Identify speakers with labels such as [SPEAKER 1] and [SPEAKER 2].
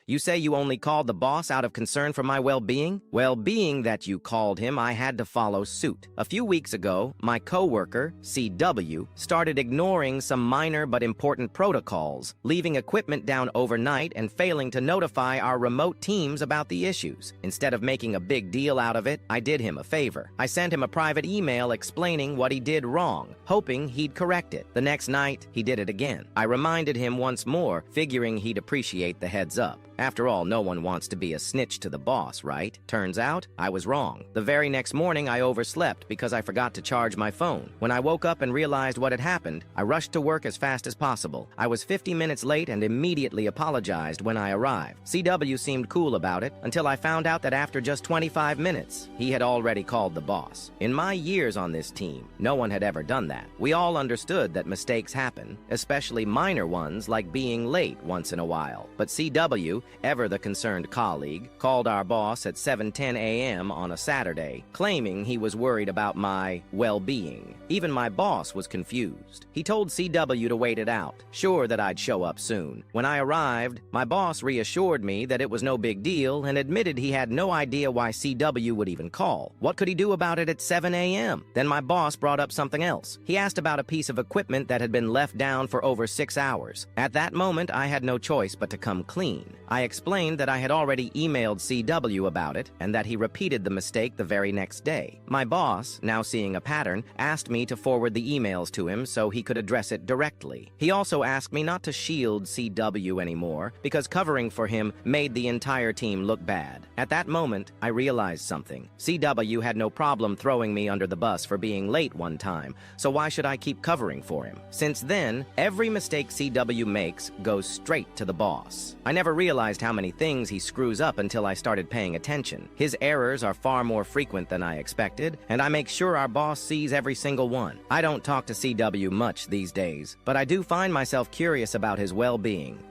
[SPEAKER 1] You say you only called the boss out of concern for my well-being? Well, being that you called him, I had to follow suit. A few weeks ago, my coworker, CW, started ignoring some minor but important protocols, leaving equipment down overnight and failing to notify our remote teams about the issues. Instead of making a big deal out of it, I did him a favor. I sent him a private email explaining what he did wrong, hoping he'd correct it. The next night, he did it again. I reminded him once more, figuring he'd appreciate the heads up. After all, no one wants to be a snitch to the boss, right? Turns out, I was wrong. The very next morning, I overslept because I forgot to charge my phone. When I woke up and realized what had happened, I rushed to work as fast as possible. I was 50 minutes late and immediately apologized when I arrived. CW seemed cool about it until I found out that after just 25 minutes, he had already called the boss. In my years on this team, no one had ever done that. We all understood that mistakes happen, especially minor ones like being late once in a while. But CW, ever the concerned colleague, called our boss at 7:10 a.m. on a Saturday, claiming he was worried about my well-being. Even my boss was confused. He told CW to wait it out, sure that I'd show up soon. When I arrived, my boss reassured me that it was no big deal and admitted he had no idea why CW would even call. What could he do about it at 7 a.m.? Then my boss brought up something else. He asked about a piece of equipment that had been left down for over 6 hours. At that moment, I had no choice but to come clean. I explained that I had already emailed CW about it and that he repeated the mistake the very next day. My boss, now seeing a pattern, asked me to forward the emails to him so he could address it directly. He also asked me not to shield CW anymore because covering for him made the entire team look bad. At that moment, I realized something. CW had no problem throwing me under the bus for being late one time, so why should I keep covering for him? Since then, every mistake CW makes goes straight to the boss. I never realized how many things he screws up until I started paying attention. His errors are far more frequent than I expected, and I make sure our boss sees every single one. I don't talk to CW much these days, but I do find myself curious about his well-being.